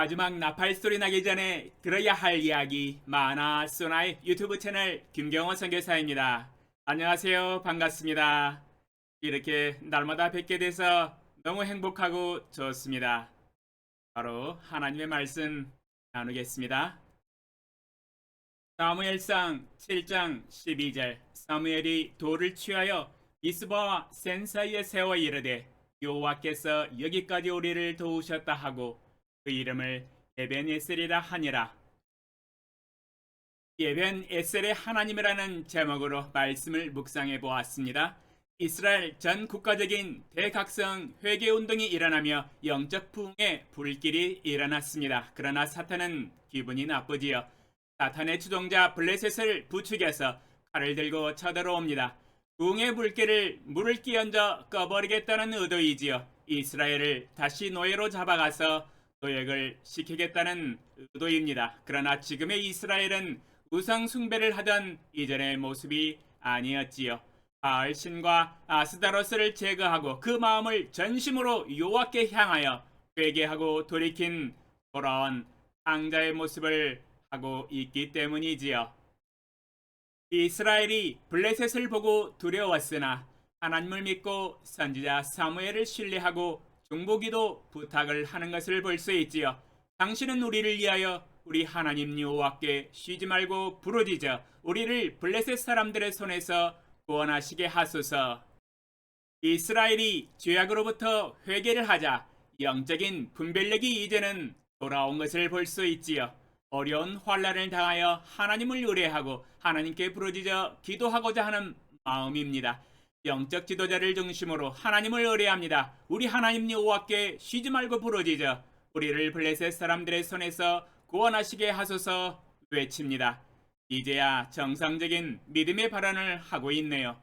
마지막 나팔 소리 나기 전에 들어야 할 이야기 마나 소나의 유튜브 채널 김경원 선교사입니다. 안녕하세요. 반갑습니다. 이렇게 날마다 뵙게 돼서 너무 행복하고 좋습니다. 바로 하나님의 말씀 나누겠습니다. 사무엘상 7장 12절 사무엘이 돌을 취하여 미스바와 센 사이에 세워 이르되 여호와께서 여기까지 우리를 도우셨다 하고 그 이름을 에벤에셀이라 하니라. 에벤에셀의 하나님이라는 제목으로 말씀을 묵상해 보았습니다. 이스라엘 전 국가적인 대각성 회개 운동이 일어나며 영적 부흥의 불길이 일어났습니다. 그러나 사탄은 기분이 나쁘지요. 사탄의 주동자 블레셋을 부추겨서 칼을 들고 쳐들어옵니다. 부흥의 불길을 물을 끼얹어 꺼버리겠다는 의도이지요. 이스라엘을 다시 노예로 잡아가서 도역을 시키겠다는 의도입니다. 그러나 지금의 이스라엘은 우상 숭배를 하던 이전의 모습이 아니었지요. 바알 신과 아스다로스를 제거하고 그 마음을 전심으로 여호와께 향하여 회개하고 돌이킨 돌아온 왕자의 모습을 하고 있기 때문이지요. 이스라엘이 블레셋을 보고 두려웠으나 하나님을 믿고 선지자 사무엘을 신뢰하고 중보기도 부탁을 하는 것을 볼 수 있지요. 당신은 우리를 위하여 우리 하나님 여호와께 쉬지 말고 부르짖어 우리를 블레셋 사람들의 손에서 구원하시게 하소서. 이스라엘이 죄악으로부터 회개를 하자 영적인 분별력이 이제는 돌아온 것을 볼 수 있지요. 어려운 환난을 당하여 하나님을 의뢰하고 하나님께 부르짖어 기도하고자 하는 마음입니다. 영적 지도자를 중심으로 하나님을 의뢰합니다. 우리 하나님 여호와께 쉬지 말고 부르짖어 우리를 블레셋 사람들의 손에서 구원하시게 하소서 외칩니다. 이제야 정상적인 믿음의 발언을 하고 있네요.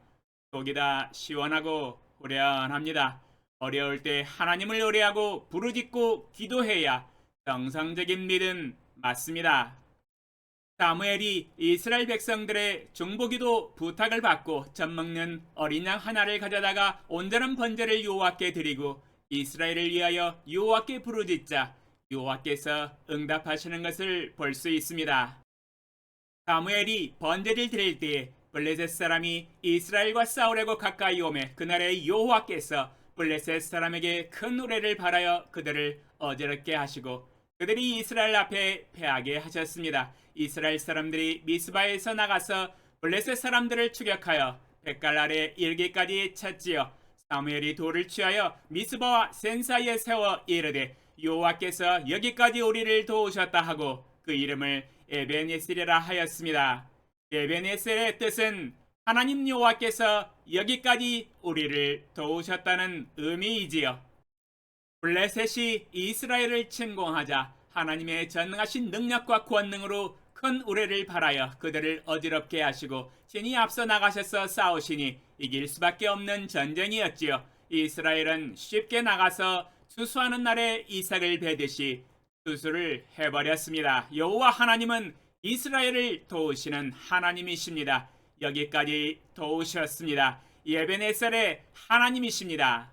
속이 다 시원하고 후련합니다. 어려울 때 하나님을 의뢰하고 부르짖고 기도해야 정상적인 믿음 맞습니다. 사무엘이 이스라엘 백성들의 중보기도 부탁을 받고 젖먹는 어린 양 하나를 가져다가 온전한 번제를 여호와께 드리고 이스라엘을 위하여 여호와께 부르짖자 여호와께서 응답하시는 것을 볼 수 있습니다. 사무엘이 번제를 드릴 때에 블레셋 사람이 이스라엘과 싸우려고 가까이 오매 그날에 여호와께서 블레셋 사람에게 큰 노래를 바라여 그들을 어지럽게 하시고 그들이 이스라엘 앞에 패하게 하셨습니다. 이스라엘 사람들이 미스바에서 나가서 블레셋 사람들을 추격하여 백갈 아래 일기까지 쳤지요. 사무엘이 돌을 취하여 미스바와 센 사이에 세워 이르되 여호와께서 여기까지 우리를 도우셨다 하고 그 이름을 에벤에셀이라 하였습니다. 에벤에셀의 뜻은 하나님 여호와께서 여기까지 우리를 도우셨다는 의미이지요. 블레셋이 이스라엘을 침공하자 하나님의 전능하신 능력과 권능으로 큰 우레를 발하여 그들을 어지럽게 하시고 신이 앞서 나가셔서 싸우시니 이길 수밖에 없는 전쟁이었지요. 이스라엘은 쉽게 나가서 수수하는 날에 이삭을 베듯이 수수를 해버렸습니다. 여호와 하나님은 이스라엘을 도우시는 하나님이십니다. 여기까지 도우셨습니다. 에벤에셀의 하나님이십니다.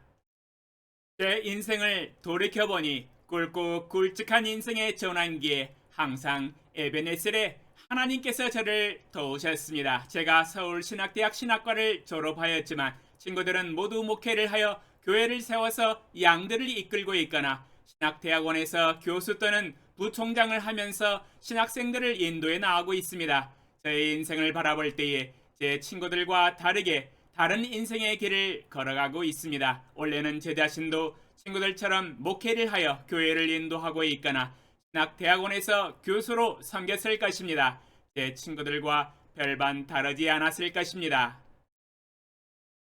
제 인생을 돌이켜보니 굵직한 인생의 전환기에 항상 에벤에셀의 하나님께서 저를 도우셨습니다. 제가 서울신학대학 신학과를 졸업하였지만 친구들은 모두 목회를 하여 교회를 세워서 양들을 이끌고 있거나 신학대학원에서 교수 또는 부총장을 하면서 신학생들을 인도해 나가고 있습니다. 저의 인생을 바라볼 때에 제 친구들과 다르게 다른 인생의 길을 걸어가고 있습니다. 원래는 제 자신도 친구들처럼 목회를 하여 교회를 인도하고 있거나 신학대학원에서 교수로 섬겼을 것입니다. 제 친구들과 별반 다르지 않았을 것입니다.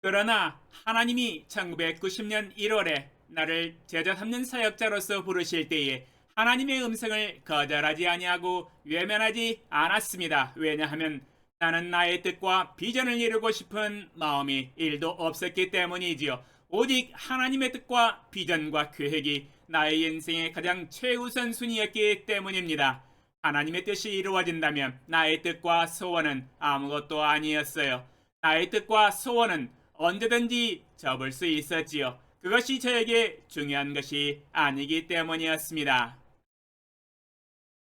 그러나 하나님이 1990년 1월에 나를 제자 삼는 사역자로서 부르실 때에 하나님의 음성을 거절하지 아니하고 외면하지 않았습니다. 왜냐하면 나는 나의 뜻과 비전을 이루고 싶은 마음이 1도 없었기 때문이지요. 오직 하나님의 뜻과 비전과 계획이 나의 인생의 가장 최우선 순위였기 때문입니다. 하나님의 뜻이 이루어진다면 나의 뜻과 소원은 아무것도 아니었어요. 나의 뜻과 소원은 언제든지 접을 수 있었지요. 그것이 저에게 중요한 것이 아니기 때문이었습니다.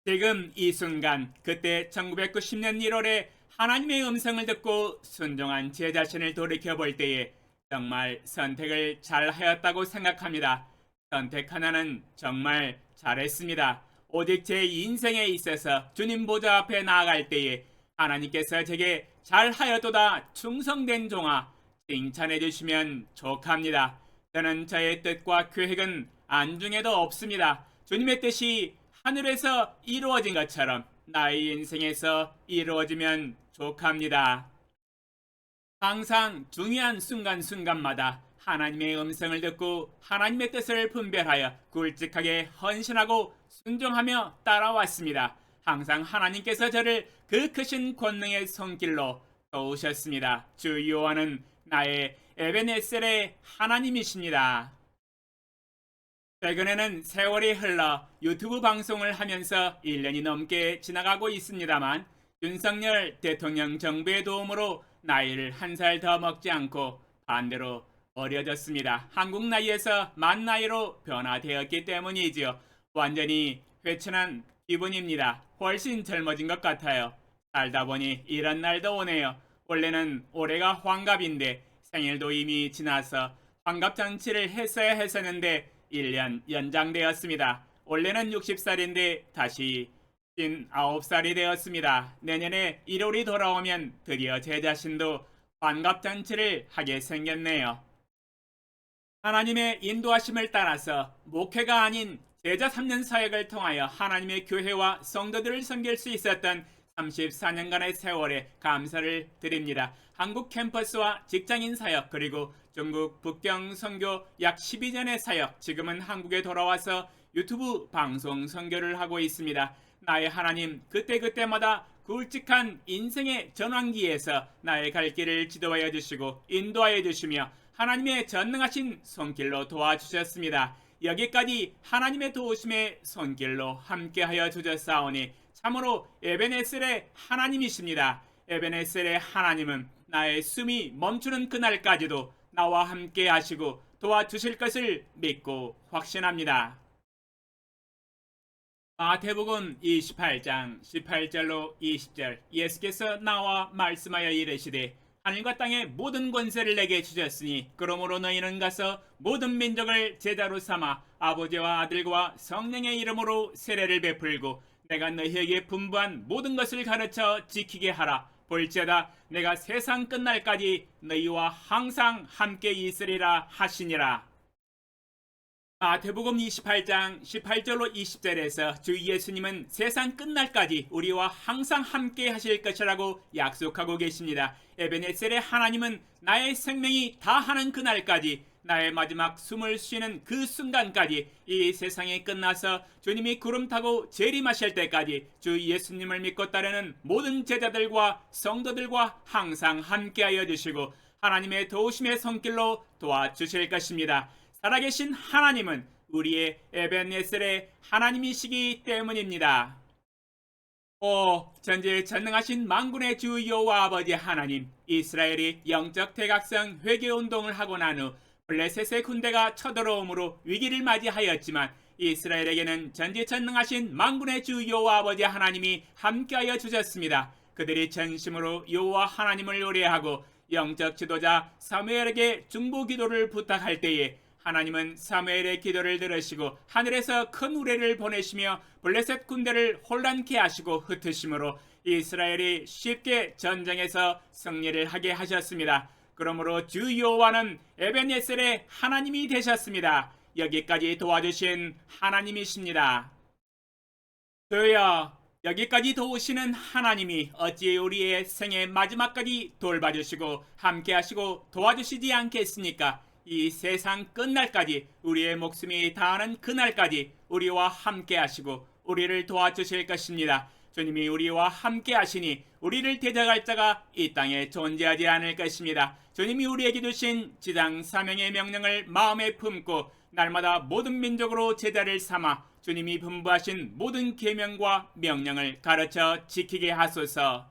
지금 이 순간, 그때 1990년 1월에 하나님의 음성을 듣고 순종한 제 자신을 돌이켜볼 때에 정말 선택을 잘 하였다고 생각합니다. 선택 하나는 정말 잘했습니다. 오직 제 인생에 있어서 주님 보좌 앞에 나아갈 때에 하나님께서 제게 잘하였도다 충성된 종아 칭찬해 주시면 족합니다. 저는 저의 뜻과 계획은 안중에도 없습니다. 주님의 뜻이 하늘에서 이루어진 것처럼 나의 인생에서 이루어지면 족합니다. 항상 중요한 순간순간마다 하나님의 음성을 듣고 하나님의 뜻을 분별하여 굵직하게 헌신하고 순종하며 따라왔습니다. 항상 하나님께서 저를 그 크신 권능의 손길로 도우셨습니다. 주 여호와는 나의 에베네셀의 하나님이십니다. 최근에는 세월이 흘러 유튜브 방송을 하면서 1년이 넘게 지나가고 있습니다만 윤석열 대통령 정부의 도움으로 나이를 한 살 더 먹지 않고 반대로 어려졌습니다. 한국 나이에서 만 나이로 변화되었기 때문이지요. 완전히 회춘한 기분입니다. 훨씬 젊어진 것 같아요. 살다 보니 이런 날도 오네요. 원래는 올해가 환갑인데 생일도 이미 지나서 환갑잔치를 했어야 했었는데 1년 연장되었습니다. 원래는 60살인데 다시 59살이 되었습니다. 내년에 1월이 돌아오면 드디어 제 자신도 환갑잔치를 하게 생겼네요. 하나님의 인도하심을 따라서 목회가 아닌 제자 3년 사역을 통하여 하나님의 교회와 성도들을 섬길 수 있었던 34년간의 세월에 감사를 드립니다. 한국 캠퍼스와 직장인 사역 그리고 중국 북경 선교 약 12년의 사역, 지금은 한국에 돌아와서 유튜브 방송 선교를 하고 있습니다. 나의 하나님, 그때그때마다 굵직한 인생의 전환기에서 나의 갈 길을 지도하여 주시고 인도하여 주시며 하나님의 전능하신 손길로 도와주셨습니다. 여기까지 하나님의 도우심의 손길로 함께하여 주셨사오니 참으로 에베네셀의 하나님이십니다. 에베네셀의 하나님은 나의 숨이 멈추는 그날까지도 나와 함께 하시고 도와주실 것을 믿고 확신합니다. 마태복음 28장 18절로 20절, 예수께서 나와 말씀하여 이르시되 하늘과 땅의 모든 권세를 내게 주셨으니 그러므로 너희는 가서 모든 민족을 제자로 삼아 아버지와 아들과 성령의 이름으로 세례를 베풀고 내가 너희에게 분부한 모든 것을 가르쳐 지키게 하라. 볼지어다 내가 세상 끝날까지 너희와 항상 함께 있으리라 하시니라. 마태복음 28장 18절로 20절에서 주 예수님은 세상 끝날까지 우리와 항상 함께 하실 것이라고 약속하고 계십니다. 에베네셀의 하나님은 나의 생명이 다하는 그날까지, 나의 마지막 숨을 쉬는 그 순간까지, 이 세상이 끝나서 주님이 구름 타고 재림하실 때까지 주 예수님을 믿고 따르는 모든 제자들과 성도들과 항상 함께하여 주시고 하나님의 도우심의 손길로 도와주실 것입니다. 살아계신 하나님은 우리의 에베네셀의 하나님이시기 때문입니다. 오 전지에 전능하신 만군의 주 여호와 아버지 하나님, 이스라엘이 영적 대각성 회개운동을 하고 난 후 블레셋의 군대가 쳐들어옴으로 위기를 맞이하였지만 이스라엘에게는 전지전능하신 만군의 주 여호와 아버지 하나님이 함께하여 주셨습니다. 그들이 전심으로 여호와 하나님을 의뢰하고 영적 지도자 사무엘에게 중보 기도를 부탁할 때에 하나님은 사무엘의 기도를 들으시고 하늘에서 큰 우레를 보내시며 블레셋 군대를 혼란케 하시고 흩으심으로 이스라엘이 쉽게 전쟁에서 승리를 하게 하셨습니다. 그러므로 주 여호와는 에베네셀의 하나님이 되셨습니다. 여기까지 도와주신 하나님이십니다. 주여, 여기까지 도우시는 하나님이 어찌 우리의 생의 마지막까지 돌봐주시고 함께하시고 도와주시지 않겠습니까? 이 세상 끝날까지, 우리의 목숨이 다하는 그날까지 우리와 함께 하시고 우리를 도와주실 것입니다. 주님이 우리와 함께 하시니 우리를 대적할 자가 이 땅에 존재하지 않을 것입니다. 주님이 우리에게 주신 지상 사명의 명령을 마음에 품고 날마다 모든 민족으로 제자를 삼아 주님이 분부하신 모든 계명과 명령을 가르쳐 지키게 하소서.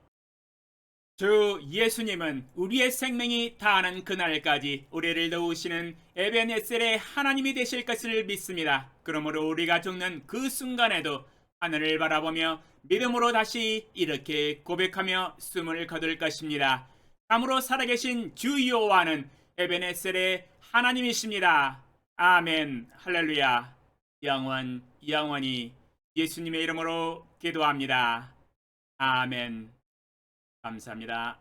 주 예수님은 우리의 생명이 다하는 그날까지 우리를 도우시는 에베네셀의 하나님이 되실 것을 믿습니다. 그러므로 우리가 죽는 그 순간에도 하늘을 바라보며 믿음으로 다시 이렇게 고백하며 숨을 거둘 것입니다. 참으로 살아계신 주 여호와는 에베네셀의 하나님이십니다. 아멘. 할렐루야. 영원히 예수님의 이름으로 기도합니다. 아멘. 감사합니다.